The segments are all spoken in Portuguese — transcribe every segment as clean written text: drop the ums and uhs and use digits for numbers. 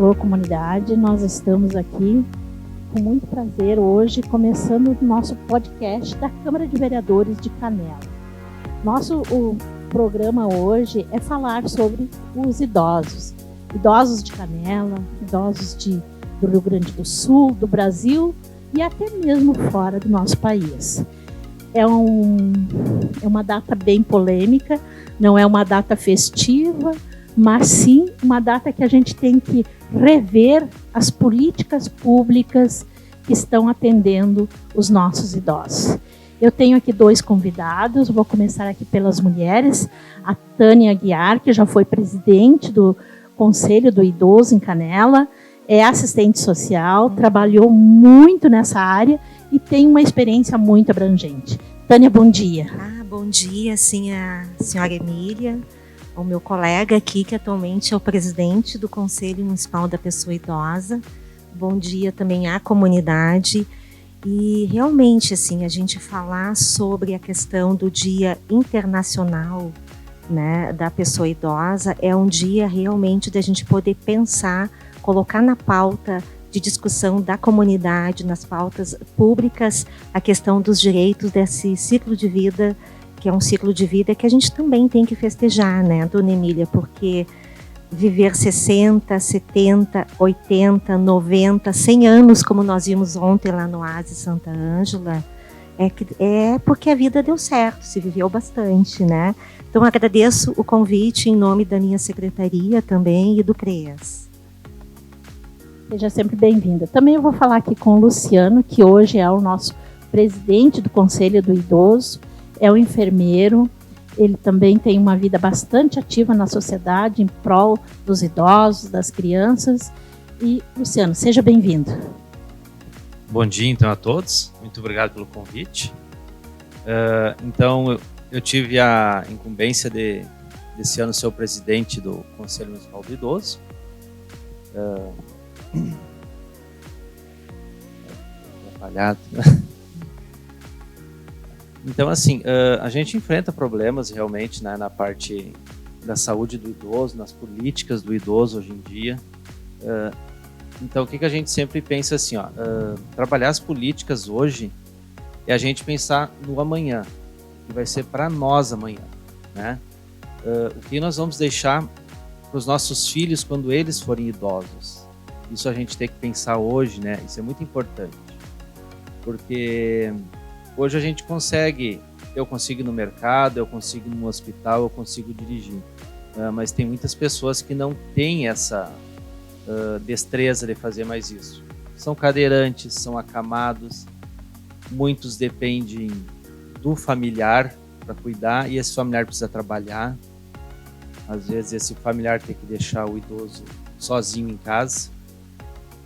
Alô, comunidade, nós estamos aqui com muito prazer hoje, começando o nosso podcast da Câmara de Vereadores de Canela. O programa hoje é falar sobre os idosos de Canela, idosos do Rio Grande do Sul, do Brasil e até mesmo fora do nosso país. É uma data bem polêmica, não é uma data festiva, mas sim uma data que a gente tem que rever as políticas públicas que estão atendendo os nossos idosos. Eu tenho aqui 2 convidados, vou começar aqui pelas mulheres, a Tânia Aguiar, que já foi presidente do Conselho do Idoso em Canela, é assistente social, trabalhou muito nessa área e tem uma experiência muito abrangente. Tânia, bom dia. Bom dia, sim, a senhora Emília, ao meu colega aqui, que atualmente é o presidente do Conselho Municipal da Pessoa Idosa. Bom dia também à comunidade. E realmente, assim, a gente falar sobre a questão do Dia Internacional, né, da Pessoa Idosa é um dia realmente da gente poder pensar, colocar na pauta de discussão da comunidade, nas pautas públicas, a questão dos direitos desse ciclo de vida, que é um ciclo de vida que a gente também tem que festejar, né, dona Emília, porque viver 60, 70, 80, 90, 100 anos, como nós vimos ontem lá no Oásis Santa Ângela, é porque a vida deu certo, se viveu bastante, né? Então, agradeço o convite em nome da minha secretaria também e do CREAS. Seja sempre bem-vinda. Também eu vou falar aqui com o Luciano, que hoje é o nosso presidente do Conselho do Idoso, é um enfermeiro, ele também tem uma vida bastante ativa na sociedade, em prol dos idosos, das crianças. E, Luciano, seja bem-vindo. Bom dia, então, a todos. Muito obrigado pelo convite. Então, eu tive a incumbência desse ano ser o presidente do Conselho Municipal do Idoso. Atrapalhado. Então, assim, a gente enfrenta problemas realmente, né, na parte da saúde do idoso, nas políticas do idoso hoje em dia. Então, o que a gente sempre pensa assim, trabalhar as políticas hoje é a gente pensar no amanhã, que vai ser para nós amanhã, né? O que nós vamos deixar para os nossos filhos quando eles forem idosos? Isso a gente tem que pensar hoje, né? Isso é muito importante, porque hoje a gente consegue, eu consigo ir no mercado, eu consigo ir no hospital, eu consigo dirigir, mas tem muitas pessoas que não têm essa destreza de fazer mais isso. São cadeirantes, são acamados, muitos dependem do familiar para cuidar e esse familiar precisa trabalhar. Às vezes esse familiar tem que deixar o idoso sozinho em casa,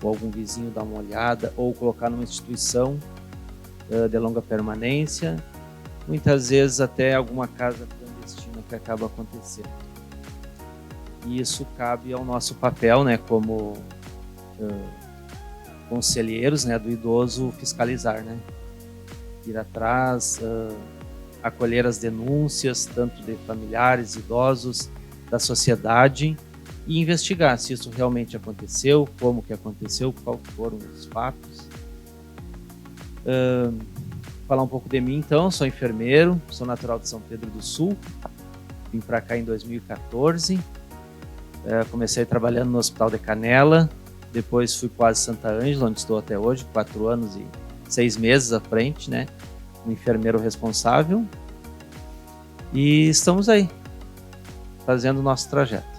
ou algum vizinho dar uma olhada, ou colocar numa instituição de longa permanência, muitas vezes até alguma casa clandestina que acaba acontecendo. E isso cabe ao nosso papel, né, como conselheiros, né, do idoso, fiscalizar, né, ir atrás, acolher as denúncias, tanto de familiares, idosos, da sociedade, e investigar se isso realmente aconteceu, como que aconteceu, quais foram os fatos. Falar um pouco de mim, então, sou enfermeiro, sou natural de São Pedro do Sul, vim para cá em 2014, comecei trabalhando no Hospital de Canela, depois fui para o Oásis Santa Ângela, onde estou até hoje, 4 anos e 6 meses à frente, né, um enfermeiro responsável, e estamos aí, fazendo o nosso trajeto.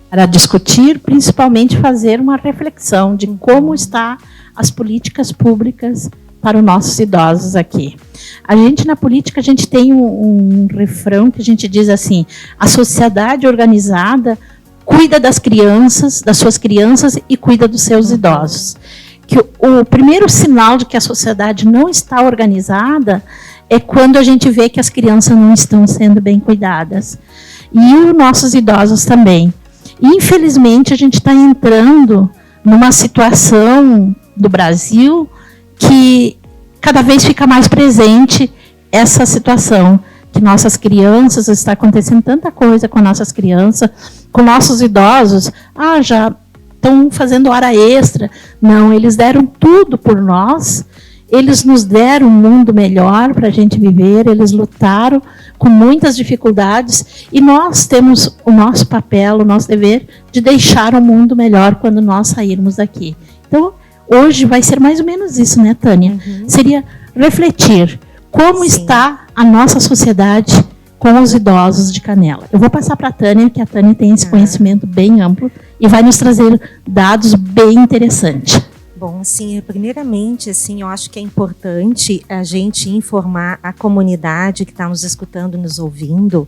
Para discutir, principalmente fazer uma reflexão de como estão as políticas públicas para os nossos idosos aqui. A gente, na política, a gente tem um refrão que a gente diz assim: a sociedade organizada cuida das suas crianças e cuida dos seus idosos. Que o primeiro sinal de que a sociedade não está organizada é quando a gente vê que as crianças não estão sendo bem cuidadas. E os nossos idosos também. Infelizmente, a gente está entrando numa situação do Brasil que cada vez fica mais presente essa situação que nossas crianças, está acontecendo tanta coisa com nossas crianças, com nossos idosos, já estão fazendo hora extra. Não, eles deram tudo por nós, eles nos deram um mundo melhor para a gente viver, eles lutaram com muitas dificuldades e nós temos o nosso papel, o nosso dever de deixar o mundo melhor quando nós sairmos daqui. Então, hoje vai ser mais ou menos isso, né, Tânia? Seria refletir como está a nossa sociedade com os idosos de Canela. Eu vou passar para a Tânia, que a Tânia tem esse conhecimento bem amplo e vai nos trazer dados bem interessantes. Bom, assim, primeiramente, assim, eu acho que é importante a gente informar a comunidade que está nos escutando, nos ouvindo,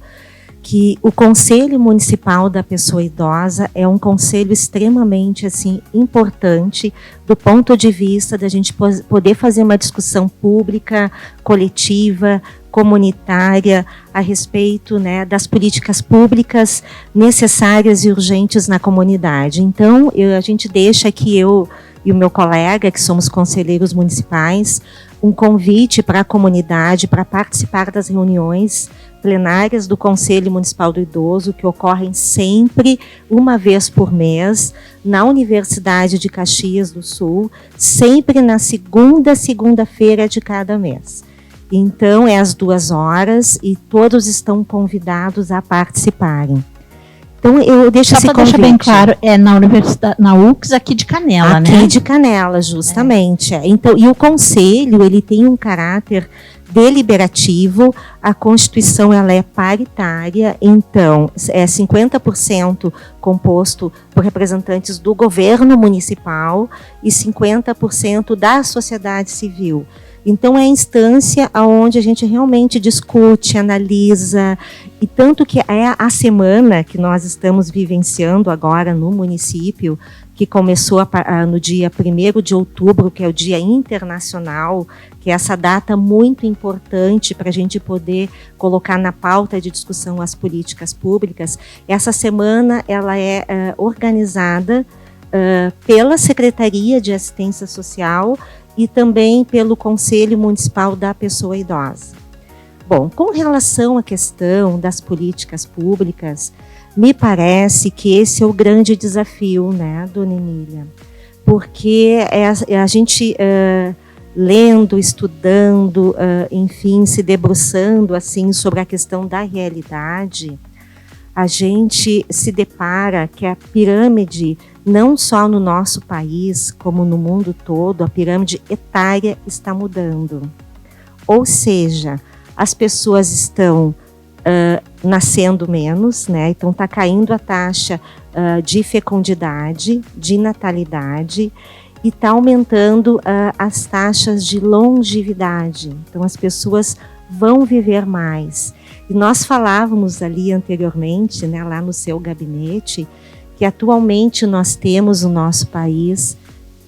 que o Conselho Municipal da Pessoa Idosa é um conselho extremamente assim, importante do ponto de vista da gente poder fazer uma discussão pública, coletiva, comunitária, a respeito, né, das políticas públicas necessárias e urgentes na comunidade. Então, a gente deixa aqui, eu e o meu colega, que somos conselheiros municipais, um convite para a comunidade para participar das reuniões plenárias do Conselho Municipal do Idoso, que ocorrem sempre uma vez por mês, na Universidade de Caxias do Sul, sempre na segunda-feira de cada mês. Então, é às 2 horas e todos estão convidados a participarem. Então, eu deixo esse convite. Só para deixar bem claro, é na Universidade, na UX aqui de Canela, né? Aqui de Canela, justamente. Então, e o Conselho, ele tem um caráter deliberativo, a Constituição ela é paritária, então é 50% composto por representantes do governo municipal e 50% da sociedade civil. Então é a instância onde a gente realmente discute, analisa, e tanto que é a semana que nós estamos vivenciando agora no município, que começou no dia 1º de outubro, que é o Dia Internacional, que é essa data muito importante para a gente poder colocar na pauta de discussão as políticas públicas. Essa semana ela é organizada pela Secretaria de Assistência Social e também pelo Conselho Municipal da Pessoa Idosa. Bom, com relação à questão das políticas públicas, me parece que esse é o grande desafio, né, dona Emília? Porque a gente, lendo, estudando, enfim, se debruçando assim, sobre a questão da realidade, a gente se depara que a pirâmide, não só no nosso país, como no mundo todo, a pirâmide etária está mudando. Ou seja, as pessoas estão nascendo menos, né? Então está caindo a taxa de fecundidade, de natalidade, e está aumentando as taxas de longevidade. Então as pessoas vão viver mais. E nós falávamos ali anteriormente, né, lá no seu gabinete, que atualmente nós temos no nosso país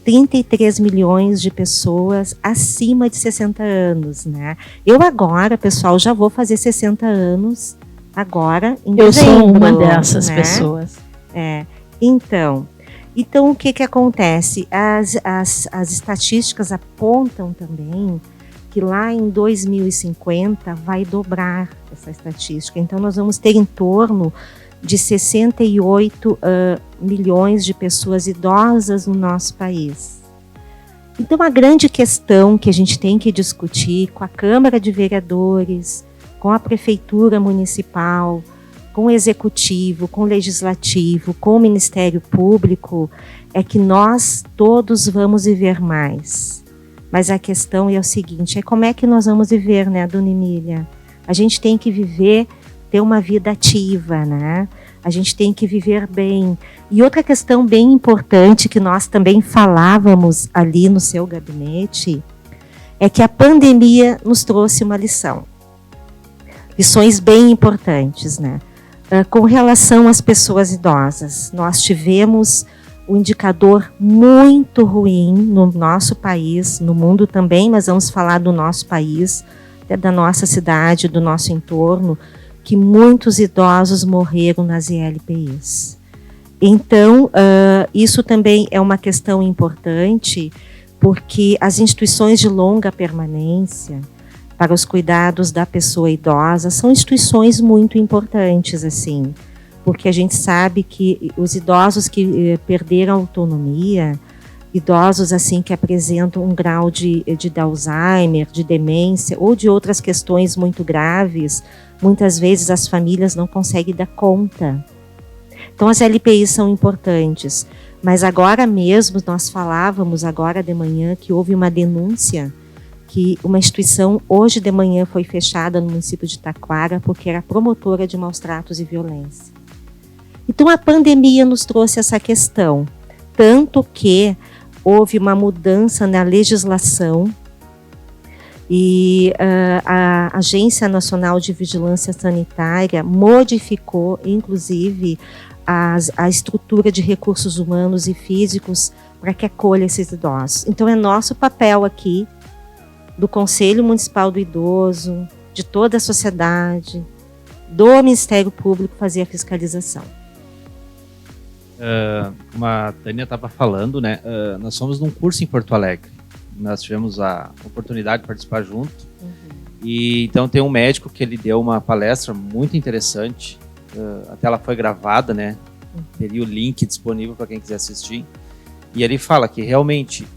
33 milhões de pessoas acima de 60 anos, né? Eu agora, pessoal, já vou fazer 60 anos agora em dezembro. Eu sou uma dessas, né, pessoas. Então, o que acontece? As estatísticas apontam também que lá em 2050 vai dobrar essa estatística. Então, nós vamos ter em torno de 68 milhões de pessoas idosas no nosso país. Então, a grande questão que a gente tem que discutir com a Câmara de Vereadores, com a Prefeitura Municipal, com o Executivo, com o Legislativo, com o Ministério Público, é que nós todos vamos viver mais. Mas a questão é o seguinte, como é que nós vamos viver, né, dona Emília? A gente tem que viver, ter uma vida ativa, né? A gente tem que viver bem. E outra questão bem importante que nós também falávamos ali no seu gabinete é que a pandemia nos trouxe uma lição. Lições bem importantes, né? Com relação às pessoas idosas, nós tivemos um indicador muito ruim no nosso país, no mundo também, mas vamos falar do nosso país, da nossa cidade, do nosso entorno, que muitos idosos morreram nas ILPIs. Então, isso também é uma questão importante, porque as instituições de longa permanência, para os cuidados da pessoa idosa, são instituições muito importantes, assim, porque a gente sabe que os idosos que perderam a autonomia, idosos assim que apresentam um grau de Alzheimer, de demência ou de outras questões muito graves, muitas vezes as famílias não conseguem dar conta. Então as LPIs são importantes, mas agora mesmo nós falávamos agora de manhã que houve uma denúncia que uma instituição hoje de manhã foi fechada no município de Taquara porque era promotora de maus tratos e violência. Então a pandemia nos trouxe essa questão, tanto que houve uma mudança na legislação e a Agência Nacional de Vigilância Sanitária modificou, inclusive, a estrutura de recursos humanos e físicos para que acolha esses idosos. Então é nosso papel aqui, do Conselho Municipal do Idoso, de toda a sociedade, do Ministério Público fazer a fiscalização. Como a Tânia estava falando, né, nós fomos num curso em Porto Alegre. Nós tivemos a oportunidade de participar junto. E então tem um médico que ele deu uma palestra muito interessante. Até ela foi gravada, né? Teria o link disponível para quem quiser assistir. E ele fala que realmente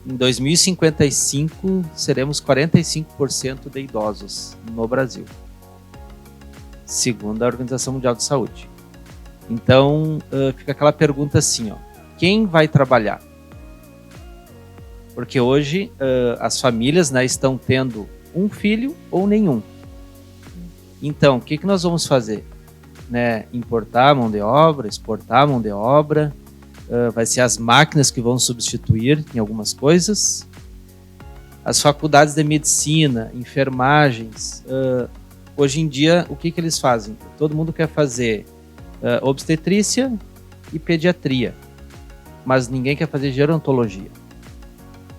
em 2055 seremos 45% de idosos no Brasil, segundo a Organização Mundial de Saúde. Então, fica aquela pergunta assim, ó, quem vai trabalhar? Porque hoje as famílias, né, estão tendo um filho ou nenhum. Então, o que nós vamos fazer? Né, importar a mão de obra, exportar a mão de obra, vai ser as máquinas que vão substituir em algumas coisas. As faculdades de medicina, enfermagens, hoje em dia, o que eles fazem? Todo mundo quer fazer obstetrícia e pediatria, mas ninguém quer fazer gerontologia.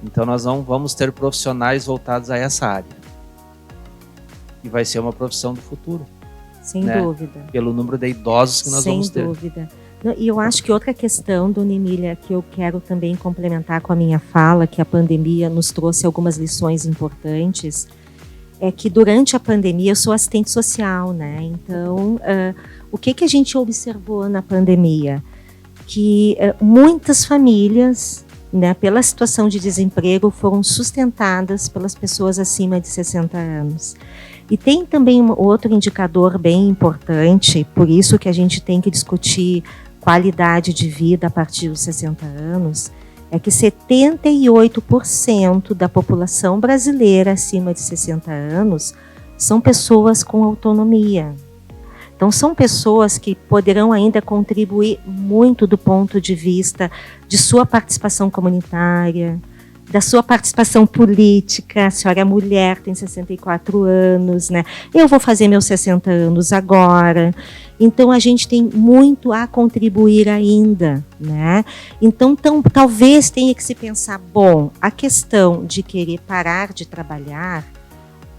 Então nós não vamos ter profissionais voltados a essa área. E vai ser uma profissão do futuro. Sem dúvida. Pelo número de idosos que nós vamos ter. Sem dúvida. E eu acho que outra questão, dona Emília, que eu quero também complementar com a minha fala, que a pandemia nos trouxe algumas lições importantes, é que durante a pandemia eu sou assistente social, né? Então, o que a gente observou na pandemia? Que muitas famílias, né, pela situação de desemprego, foram sustentadas pelas pessoas acima de 60 anos. E tem também outro indicador bem importante, por isso que a gente tem que discutir qualidade de vida a partir dos 60 anos, é que 78% da população brasileira acima de 60 anos são pessoas com autonomia. Então, são pessoas que poderão ainda contribuir muito do ponto de vista de sua participação comunitária, da sua participação política. A senhora é mulher, tem 64 anos, né? Eu vou fazer meus 60 anos agora. Então, a gente tem muito a contribuir ainda, né? Então, talvez tenha que se pensar, bom, a questão de querer parar de trabalhar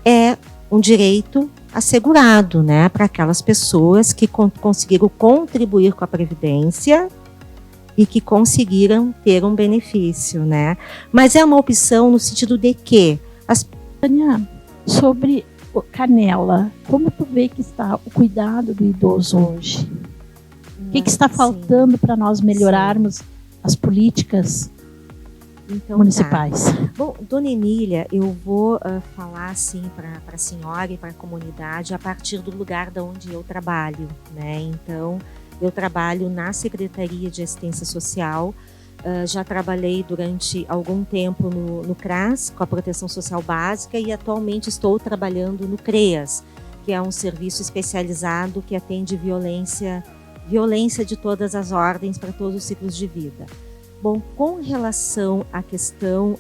é um direito assegurado, né, para aquelas pessoas que conseguiram contribuir com a Previdência e que conseguiram ter um benefício, né? Mas é uma opção no sentido de que... Tânia, sobre Canela, como tu vê que está o cuidado do idoso hoje? O que está faltando para nós melhorarmos as políticas municipais? Tá. Bom, dona Emília, eu vou falar assim para a senhora e para a comunidade a partir do lugar de onde eu trabalho, né? Então, eu trabalho na Secretaria de Assistência Social, já trabalhei durante algum tempo no CRAS, com a Proteção Social Básica, e atualmente estou trabalhando no CREAS, que é um serviço especializado que atende violência de todas as ordens para todos os ciclos de vida. Bom, com relação à questão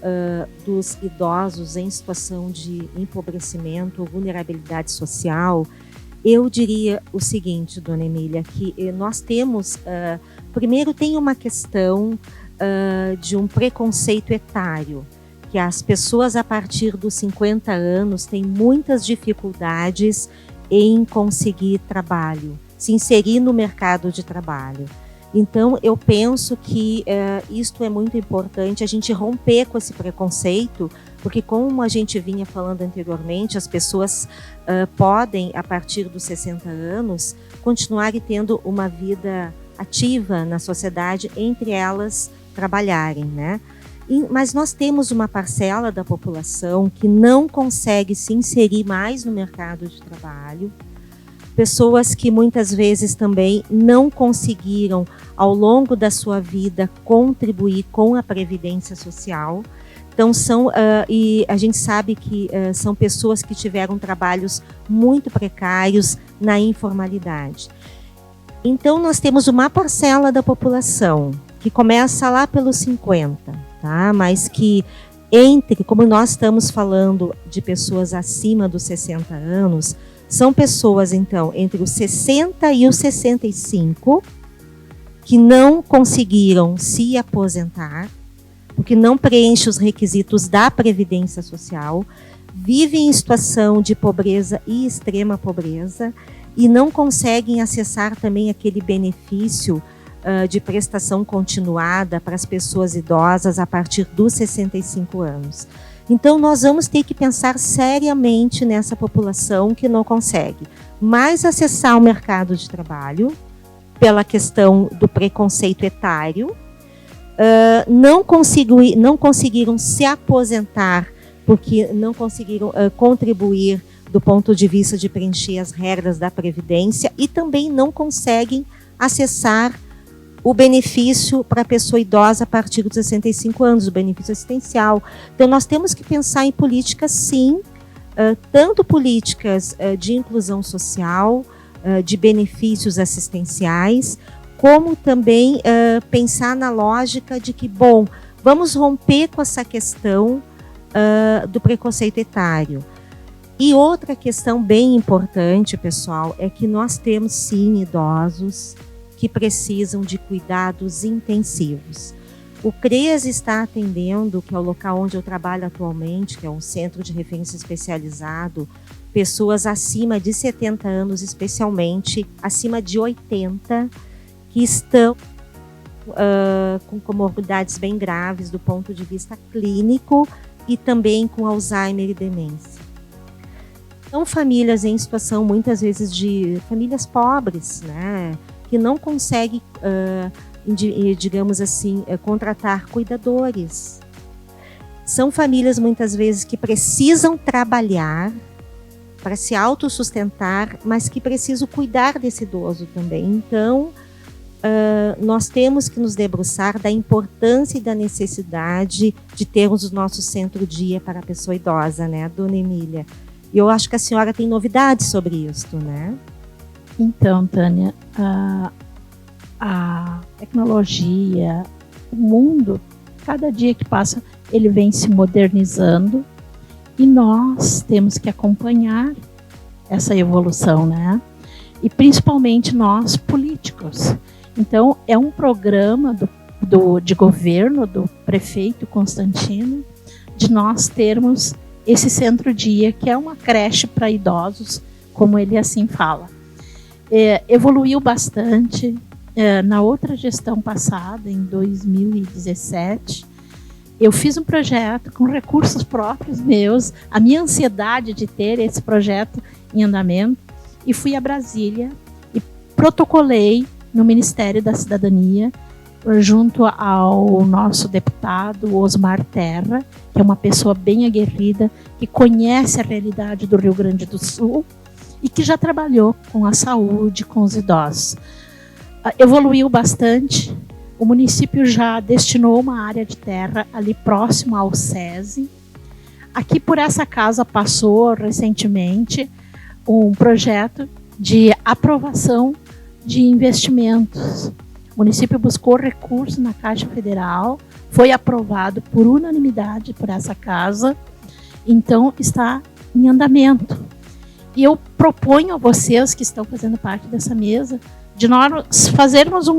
dos idosos em situação de empobrecimento ou vulnerabilidade social, eu diria o seguinte, dona Emília, que nós temos, primeiro tem uma questão de um preconceito etário, que as pessoas a partir dos 50 anos têm muitas dificuldades em conseguir trabalho, se inserir no mercado de trabalho. Então, eu penso que isto é muito importante, a gente romper com esse preconceito, Porque como a gente vinha falando anteriormente, as pessoas podem, a partir dos 60 anos, continuar tendo uma vida ativa na sociedade, entre elas trabalharem, né? Mas nós temos uma parcela da população que não consegue se inserir mais no mercado de trabalho, pessoas que muitas vezes também não conseguiram, ao longo da sua vida, contribuir com a Previdência Social. Então, e a gente sabe que são pessoas que tiveram trabalhos muito precários na informalidade. Então, nós temos uma parcela da população que começa lá pelos 50, tá? Mas que como nós estamos falando de pessoas acima dos 60 anos, são pessoas, então, entre os 60 e os 65 que não conseguiram se aposentar, porque não preenche os requisitos da Previdência Social, vivem em situação de pobreza e extrema pobreza e não conseguem acessar também aquele benefício de prestação continuada para as pessoas idosas a partir dos 65 anos. Então, nós vamos ter que pensar seriamente nessa população que não consegue mais acessar o mercado de trabalho, pela questão do preconceito etário, não conseguiram se aposentar porque não conseguiram contribuir do ponto de vista de preencher as regras da Previdência e também não conseguem acessar o benefício para a pessoa idosa a partir dos 65 anos, o benefício assistencial. Então, nós temos que pensar em políticas, sim, tanto políticas de inclusão social, de benefícios assistenciais, como também pensar na lógica de que, bom, vamos romper com essa questão do preconceito etário. E outra questão bem importante, pessoal, é que nós temos, sim, idosos que precisam de cuidados intensivos. O CREAS está atendendo, que é o local onde eu trabalho atualmente, que é um centro de referência especializado, pessoas acima de 70 anos, especialmente acima de 80, que estão com comorbidades bem graves do ponto de vista clínico e também com Alzheimer e demência. São famílias em situação, muitas vezes, de famílias pobres, né, que não conseguem, digamos assim, contratar cuidadores. São famílias, muitas vezes, que precisam trabalhar para se autossustentar, mas que precisam cuidar desse idoso também. Então, nós temos que nos debruçar da importância e da necessidade de termos o nosso centro-dia para a pessoa idosa, né, Dona Emília? E eu acho que a senhora tem novidades sobre isso, né? Então, Tânia, a tecnologia, o mundo, cada dia que passa, ele vem se modernizando e nós temos que acompanhar essa evolução, né? E principalmente nós, políticos. Então, é um programa de governo do prefeito Constantino, de nós termos esse centro-dia, que é uma creche para idosos, como ele assim fala. Evoluiu bastante. Na outra gestão passada, em 2017, eu fiz um projeto com recursos próprios meus, a minha ansiedade de ter esse projeto em andamento, e fui a Brasília e protocolei no Ministério da Cidadania, junto ao nosso deputado Osmar Terra, que é uma pessoa bem aguerrida, que conhece a realidade do Rio Grande do Sul e que já trabalhou com a saúde, com os idosos. Evoluiu bastante, o município já destinou uma área de terra ali próximo ao SESI. Aqui por essa casa passou recentemente um projeto de aprovação de investimentos. O município buscou recurso na Caixa Federal, foi aprovado por unanimidade por essa casa, então está em andamento. E eu proponho a vocês que estão fazendo parte dessa mesa, de nós fazermos um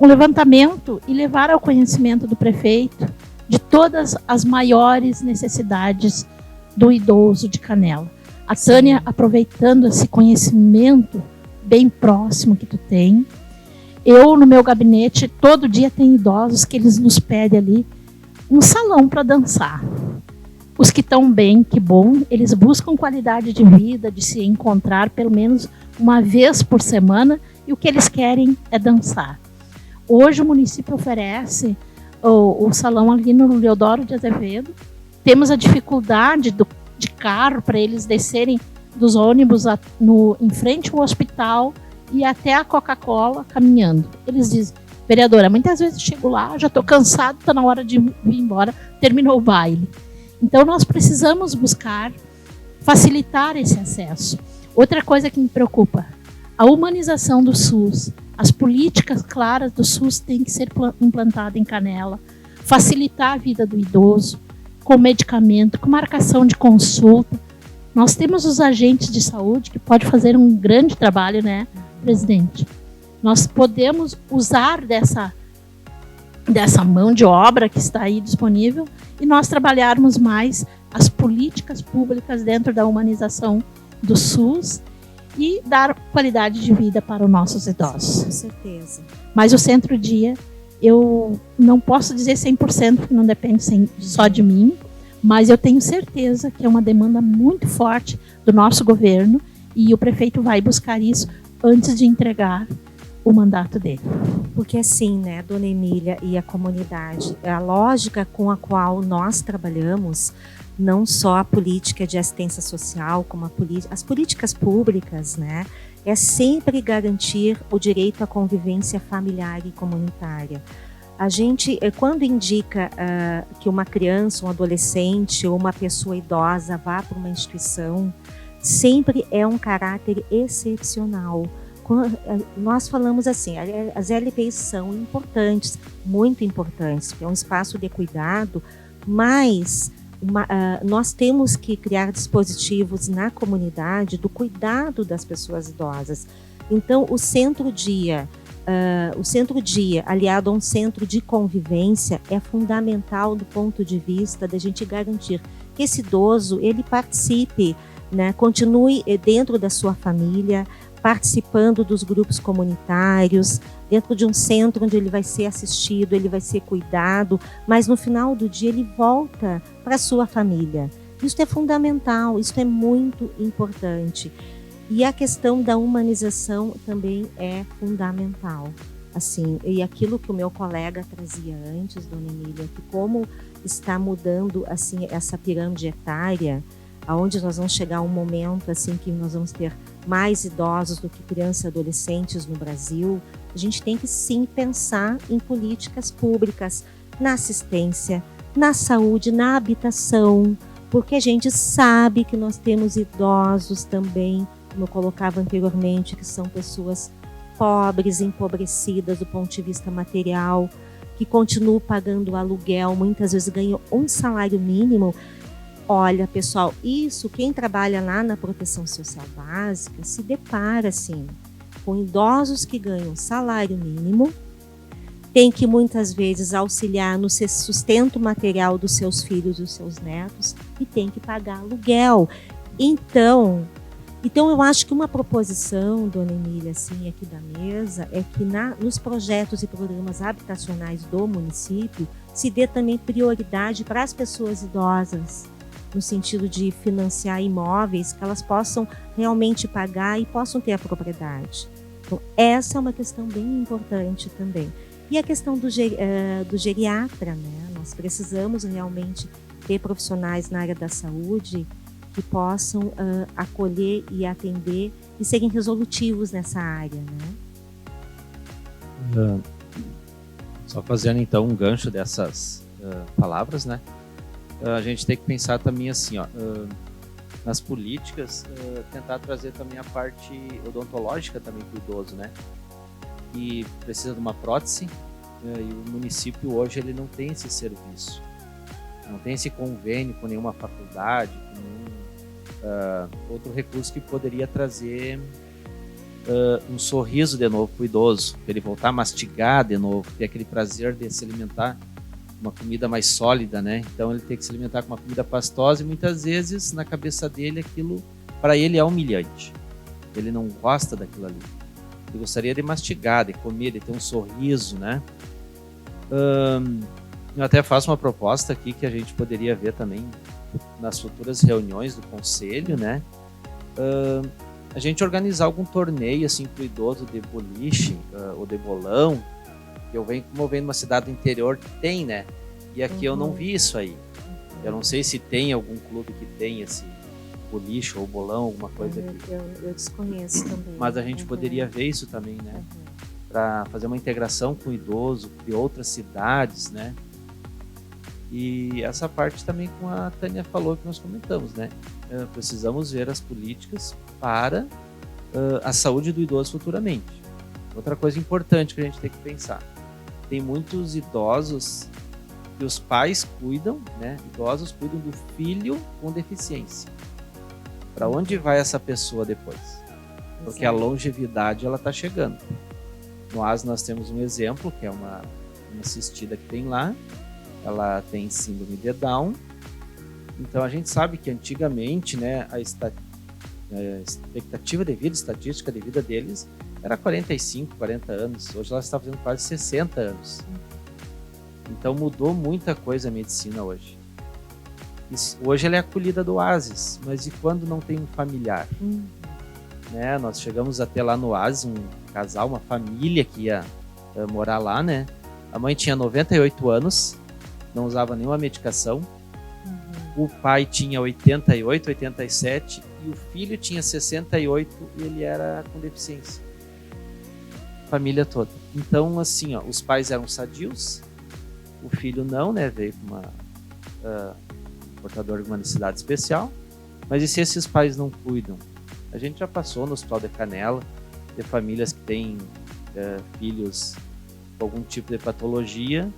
levantamento e levar ao conhecimento do prefeito de todas as maiores necessidades do idoso de Canela. A Tânia, aproveitando esse conhecimento bem próximo que tu tem, eu no meu gabinete todo dia tem idosos que eles nos pedem ali um salão para dançar. Os que estão bem, que bom, eles buscam qualidade de vida, de se encontrar pelo menos uma vez por semana, e o que eles querem é dançar. Hoje o município oferece o salão ali no Leodoro de Azevedo. Temos a dificuldade de carro para eles descerem dos ônibus em frente ao hospital e até a Coca-Cola caminhando. Eles dizem, vereadora, muitas vezes eu chego lá, já estou cansado, está na hora de vir embora, terminou o baile. Então nós precisamos buscar facilitar esse acesso. Outra coisa que me preocupa, a humanização do SUS. As políticas claras do SUS têm que ser implantadas em Canela, facilitar a vida do idoso, com medicamento, com marcação de consulta. Nós temos os agentes de saúde que podem fazer um grande trabalho, né, presidente? Nós podemos usar dessa mão de obra que está aí disponível e nós trabalharmos mais as políticas públicas dentro da humanização do SUS e dar qualidade de vida para os nossos idosos. Com certeza. Mas o centro-dia, eu não posso dizer 100%, porque não depende só de mim, mas eu tenho certeza que é uma demanda muito forte do nosso governo e o prefeito vai buscar isso antes de entregar o mandato dele. Porque assim, né, Dona Emília e a comunidade, a lógica com a qual nós trabalhamos, não só a política de assistência social, como as políticas públicas, né, é sempre garantir o direito à convivência familiar e comunitária. A gente, quando indica que uma criança, um adolescente ou uma pessoa idosa vá para uma instituição, sempre é um caráter excepcional. Nós falamos assim, as LPIs são importantes, muito importantes, porque é um espaço de cuidado, mas nós temos que criar dispositivos na comunidade do cuidado das pessoas idosas. Então, o centro-dia, aliado a um centro de convivência, é fundamental do ponto de vista da gente garantir que esse idoso ele participe, né, continue dentro da sua família, participando dos grupos comunitários, dentro de um centro onde ele vai ser assistido, ele vai ser cuidado, mas no final do dia ele volta para a sua família. Isso é fundamental, isso é muito importante. E a questão da humanização também é fundamental. Assim, e aquilo que o meu colega trazia antes, Dona Emília, que como está mudando assim, essa pirâmide etária, aonde nós vamos chegar a um momento assim que nós vamos ter mais idosos do que crianças e adolescentes no Brasil, a gente tem que sim pensar em políticas públicas, na assistência, na saúde, na habitação, porque a gente sabe que nós temos idosos também, como eu colocava anteriormente, que são pessoas pobres, empobrecidas do ponto de vista material, que continuam pagando aluguel, muitas vezes ganham um salário mínimo. Olha, pessoal, isso quem trabalha lá na proteção social básica se depara, assim, com idosos que ganham salário mínimo, tem que muitas vezes auxiliar no sustento material dos seus filhos e dos seus netos e tem que pagar aluguel. Então eu acho que uma proposição, Dona Emília, assim, aqui da mesa, é que nos projetos e programas habitacionais do município se dê também prioridade para as pessoas idosas, no sentido de financiar imóveis que elas possam realmente pagar e possam ter a propriedade. Então, essa é uma questão bem importante também. E a questão do geriatra, né? Nós precisamos realmente ter profissionais na área da saúde que possam acolher e atender e serem resolutivos nessa área, né? Só fazendo então um gancho dessas palavras, né? A gente tem que pensar também assim, ó, nas políticas, tentar trazer também a parte odontológica também para o idoso, né? E precisa de uma prótese, e o município hoje ele não tem esse serviço, não tem esse convênio com nenhuma faculdade, com nenhum outro recurso que poderia trazer um sorriso de novo para o idoso, para ele voltar a mastigar de novo, ter aquele prazer de se alimentar uma comida mais sólida, né? Então ele tem que se alimentar com uma comida pastosa e muitas vezes na cabeça dele aquilo para ele é humilhante. Ele não gosta daquilo ali. Ele gostaria de mastigar, de comer, de ter um sorriso, né? Eu até faço uma proposta aqui que a gente poderia ver também nas futuras reuniões do conselho, né? A gente organizar algum torneio assim pro idoso de boliche ou de bolão. Eu venho vendo uma cidade do interior que tem, né? E aqui eu não vi isso aí. Eu não sei se tem algum clube que tem esse boliche ou bolão, alguma coisa aqui. Eu desconheço também. Mas a gente poderia ver isso também, né? Para fazer uma integração com o idoso de outras cidades, né? E essa parte também, como a Tânia falou, que nós comentamos, né? Precisamos ver as políticas para a saúde do idoso futuramente. Outra coisa importante que a gente tem que pensar: tem muitos idosos que os pais cuidam, né? Idosos cuidam do filho com deficiência. Para onde vai essa pessoa depois? Porque a longevidade ela está chegando. No AS nós temos um exemplo, que é uma assistida que tem lá. Ela tem síndrome de Down. Então a gente sabe que antigamente, né, a expectativa de vida, estatística de vida deles era 45, 40 anos. Hoje ela está fazendo quase 60 anos. Então mudou muita coisa a medicina hoje. Hoje ela é acolhida do Oasis, mas e quando não tem um familiar? Né? Nós chegamos até lá no Oasis, um casal, uma família que ia morar lá, né? A mãe tinha 98 anos, não usava nenhuma medicação. O pai tinha 88, 87 e o filho tinha 68 e ele era com deficiência. Família toda. Então, assim, ó, os pais eram sadios, o filho não, né? Veio com uma portador de uma necessidade especial. Mas e se esses pais não cuidam? A gente já passou no Hospital de Canela, de famílias que têm filhos com algum tipo de patologia.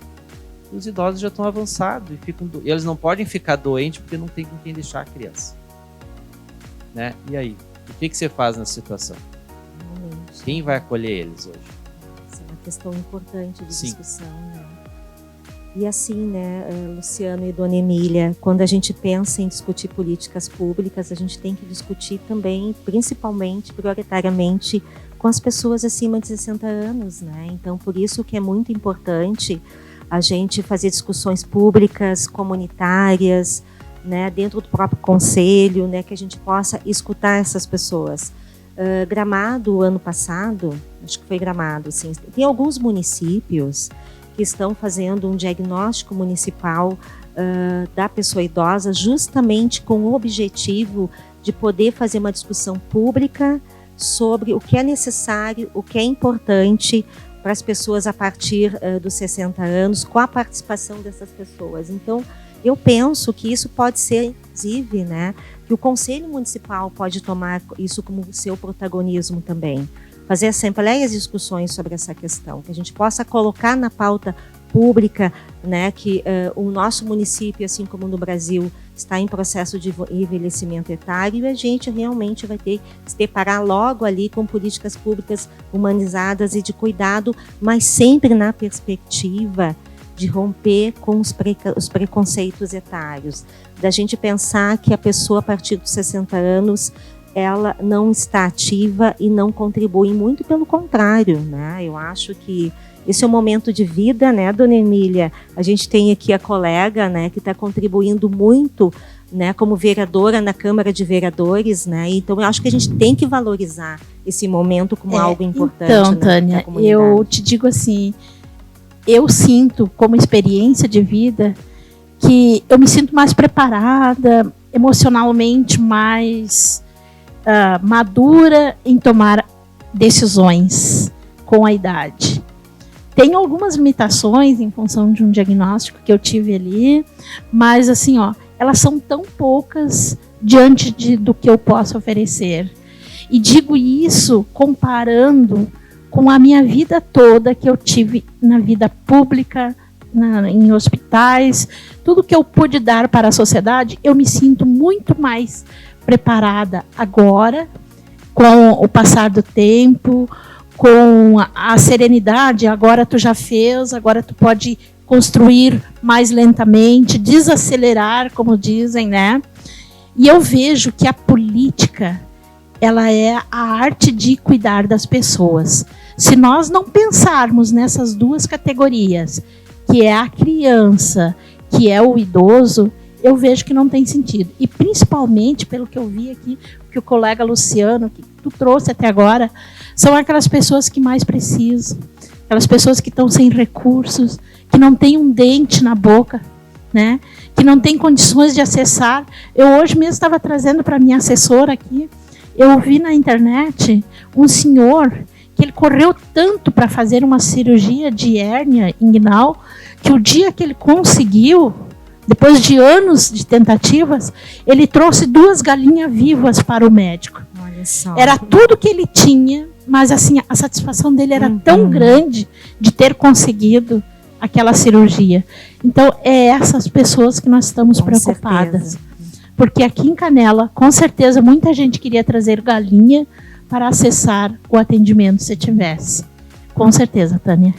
Os idosos já estão avançados e eles não podem ficar doentes porque não tem com quem deixar a criança. Né? E aí? O que você faz nessa situação? Realmente. Quem vai acolher eles hoje? Essa é uma questão importante de discussão, né? E assim, né, Luciano e Dona Emília, quando a gente pensa em discutir políticas públicas, a gente tem que discutir também, principalmente, prioritariamente, com as pessoas acima de 60 anos, né? Então, por isso que é muito importante a gente fazer discussões públicas, comunitárias, né, dentro do próprio conselho, né, que a gente possa escutar essas pessoas. Gramado, ano passado, acho que foi Gramado, sim, tem alguns municípios que estão fazendo um diagnóstico municipal da pessoa idosa, justamente com o objetivo de poder fazer uma discussão pública sobre o que é necessário, o que é importante para as pessoas a partir dos 60 anos, com a participação dessas pessoas. Então, eu penso que isso pode ser, inclusive, né, que o Conselho Municipal pode tomar isso como seu protagonismo também. Fazer assembleias e discussões sobre essa questão, que a gente possa colocar na pauta pública, né, que o nosso município, assim como no Brasil, está em processo de envelhecimento etário e a gente realmente vai ter que se deparar logo ali com políticas públicas humanizadas e de cuidado, mas sempre na perspectiva de romper com os preconceitos etários, da gente pensar que a pessoa a partir dos 60 anos ela não está ativa e não contribui, muito pelo contrário, né? Eu acho que esse é um momento de vida, né, Dona Emília? A gente tem aqui a colega, né, que está contribuindo muito, né, como vereadora na Câmara de Vereadores, né? Então eu acho que a gente tem que valorizar esse momento como algo importante. Então, né, Tânia, eu te digo assim, eu sinto como experiência de vida que eu me sinto mais preparada, emocionalmente mais madura em tomar decisões com a idade. Tem algumas limitações em função de um diagnóstico que eu tive ali, mas assim, ó, elas são tão poucas diante do que eu posso oferecer. E digo isso comparando com a minha vida toda que eu tive na vida pública, em hospitais, tudo que eu pude dar para a sociedade, eu me sinto muito mais preparada agora, com o passar do tempo, com a serenidade. Agora tu já fez, agora tu pode construir mais lentamente, desacelerar, como dizem, né? E eu vejo que a política, ela é a arte de cuidar das pessoas. Se nós não pensarmos nessas duas categorias, que é a criança, que é o idoso, eu vejo que não tem sentido. E principalmente, pelo que eu vi aqui, que o colega Luciano, que tu trouxe até agora, são aquelas pessoas que mais precisam, aquelas pessoas que estão sem recursos, que não têm um dente na boca, né? Que não têm condições de acessar. Eu hoje mesmo estava trazendo para minha assessora aqui, eu vi na internet um senhor que ele correu tanto para fazer uma cirurgia de hérnia inguinal, que o dia que ele conseguiu, depois de anos de tentativas, ele trouxe 2 galinhas vivas para o médico. Olha só. Era tudo que ele tinha, mas assim, a satisfação dele era tão grande de ter conseguido aquela cirurgia. Então, é essas pessoas que nós estamos preocupadas. Certeza. Porque aqui em Canela, com certeza, muita gente queria trazer galinha para acessar o atendimento se tivesse. Com certeza, Tânia.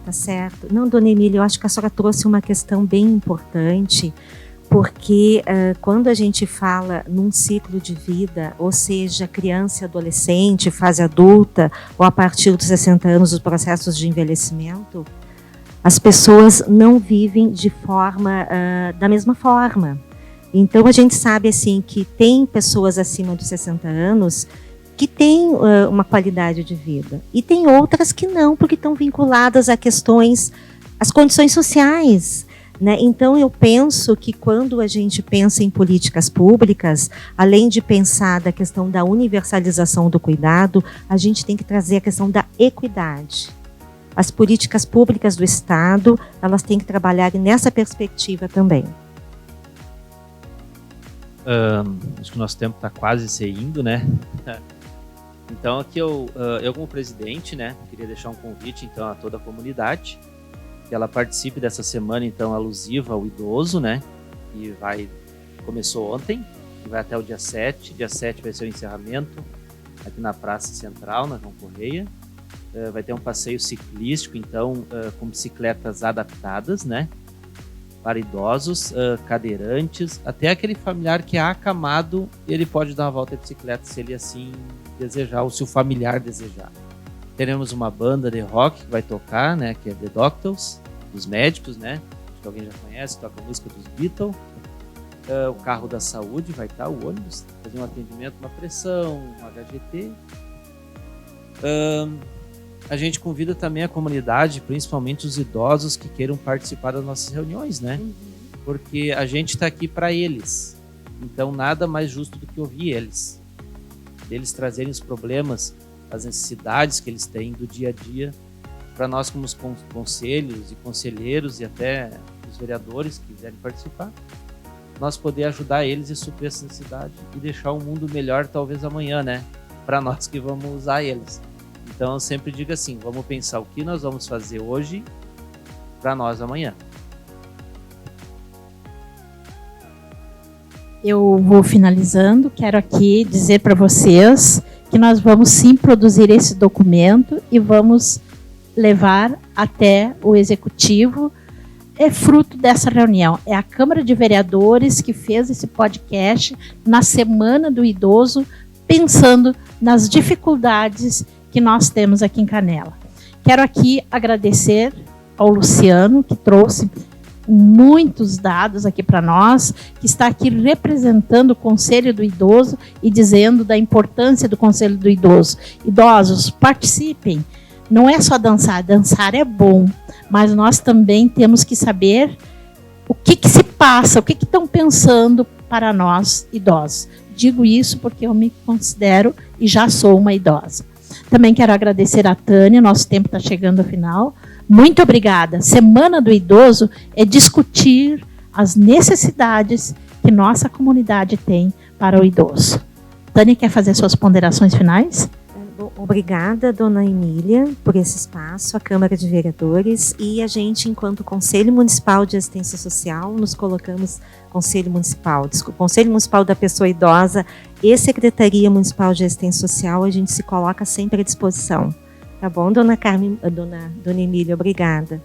Tá certo. Não, dona Emília, eu acho que a senhora trouxe uma questão bem importante, porque quando a gente fala num ciclo de vida, ou seja, criança e adolescente, fase adulta, ou a partir dos 60 anos, os processos de envelhecimento, as pessoas não vivem de forma da mesma forma. Então, a gente sabe assim que tem pessoas acima dos 60 anos que têm uma qualidade de vida. E tem outras que não, porque estão vinculadas a questões, às condições sociais, né? Então, eu penso que quando a gente pensa em políticas públicas, além de pensar da questão da universalização do cuidado, a gente tem que trazer a questão da equidade. As políticas públicas do Estado, elas têm que trabalhar nessa perspectiva também. Acho que o nosso tempo está quase se indo, né? Então aqui eu como presidente, né, queria deixar um convite então a toda a comunidade que ela participe dessa semana então alusiva ao idoso, né? Que começou ontem e vai até o dia 7. Dia 7 vai ser o encerramento aqui na Praça Central, na João Correia. Vai ter um passeio ciclístico então com bicicletas adaptadas, né? Para idosos, cadeirantes, até aquele familiar que é acamado, ele pode dar uma volta de bicicleta se ele assim desejar, ou se o familiar desejar. Teremos uma banda de rock que vai tocar, né, que é The Doctors, dos médicos, né, acho que alguém já conhece, toca a música dos Beatles. O carro da saúde vai estar, o ônibus, fazer um atendimento, uma pressão, um HGT. A gente convida também a comunidade, principalmente os idosos que queiram participar das nossas reuniões, né? Porque a gente está aqui para eles. Então, nada mais justo do que ouvir eles. Eles trazerem os problemas, as necessidades que eles têm do dia a dia, para nós como os conselhos e conselheiros e até os vereadores que quiserem participar, nós poder ajudar eles e suprir essa necessidade e deixar o mundo melhor talvez amanhã, né? Para nós que vamos usar eles. Então eu sempre digo assim, vamos pensar o que nós vamos fazer hoje para nós amanhã. Eu vou finalizando, quero aqui dizer para vocês que nós vamos sim produzir esse documento e vamos levar até o Executivo. É fruto dessa reunião, é a Câmara de Vereadores que fez esse podcast na Semana do Idoso, pensando nas dificuldades que nós temos aqui em Canela. Quero aqui agradecer ao Luciano, que trouxe muitos dados aqui para nós, que está aqui representando o Conselho do Idoso e dizendo da importância do Conselho do Idoso. Idosos, participem. Não é só dançar, dançar é bom, mas nós também temos que saber o que se passa, o que estão pensando para nós idosos. Digo isso porque eu me considero e já sou uma idosa. Também quero agradecer a Tânia, nosso tempo está chegando ao final. Muito obrigada. Semana do Idoso é discutir as necessidades que nossa comunidade tem para o idoso. Tânia, quer fazer suas ponderações finais? Obrigada, dona Emília, por esse espaço, a Câmara de Vereadores, e a gente, enquanto Conselho Municipal de Assistência Social, nos colocamos Conselho Municipal da Pessoa Idosa e Secretaria Municipal de Assistência Social, a gente se coloca sempre à disposição. Tá bom, dona Emília, obrigada.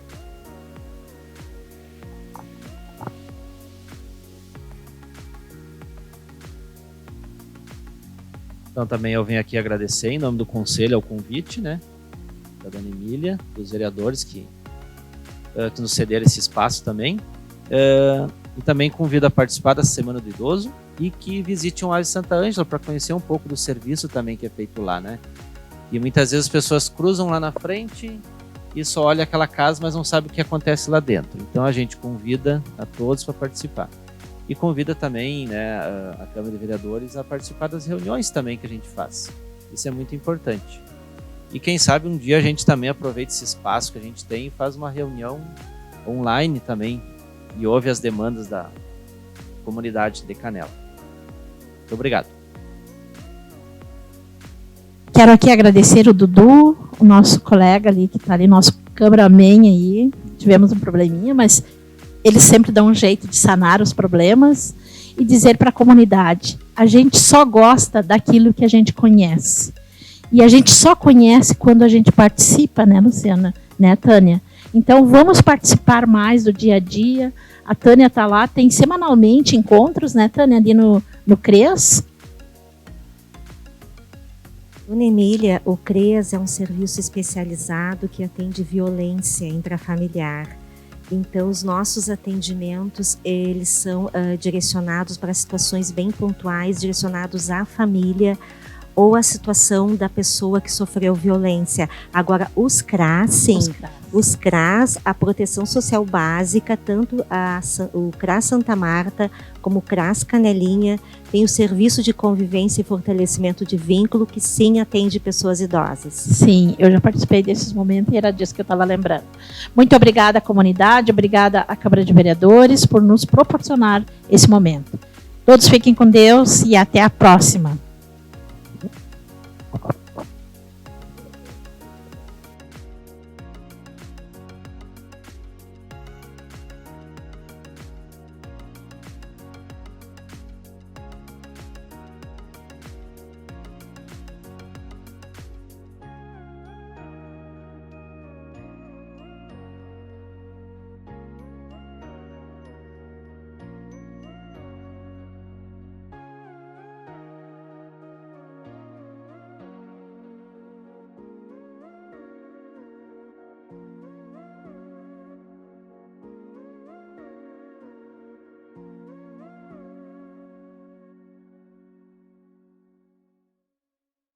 Então também eu venho aqui agradecer em nome do Conselho ao convite, né, da dona Emília, dos vereadores que que nos cederam esse espaço também. E também convido a participar da Semana do Idoso e que visite um Oásis Santa Ângela para conhecer um pouco do serviço também que é feito lá, né? E muitas vezes as pessoas cruzam lá na frente e só olha aquela casa, mas não sabe o que acontece lá dentro. Então a gente convida a todos para participar. E convida também, né, a Câmara de Vereadores a participar das reuniões também que a gente faz. Isso é muito importante. E quem sabe um dia a gente também aproveita esse espaço que a gente tem e faz uma reunião online também e ouve as demandas da comunidade de Canela. Muito obrigado. Quero aqui agradecer o Dudu, o nosso colega ali, que está ali, nosso cameraman aí. Tivemos um probleminha, mas eles sempre dão um jeito de sanar os problemas e dizer para a comunidade, a gente só gosta daquilo que a gente conhece. E a gente só conhece quando a gente participa, né, Luciana? Né, Tânia? Então, vamos participar mais do dia a dia. A Tânia está lá, tem semanalmente encontros, né, Tânia, ali no CREAS. Dona Emília, o CREAS é um serviço especializado que atende violência intrafamiliar. Então, os nossos atendimentos, eles são direcionados para situações bem pontuais, direcionados à família ou à situação da pessoa que sofreu violência. Agora, os CRAS, sim. Os CRAS, a proteção social básica, tanto o CRAS Santa Marta como o CRAS Canelinha, tem o serviço de convivência e fortalecimento de vínculo, que sim atende pessoas idosas. Sim, eu já participei desses momentos e era disso que eu estava lembrando. Muito obrigada à comunidade, obrigada à Câmara de Vereadores por nos proporcionar esse momento. Todos fiquem com Deus e até a próxima.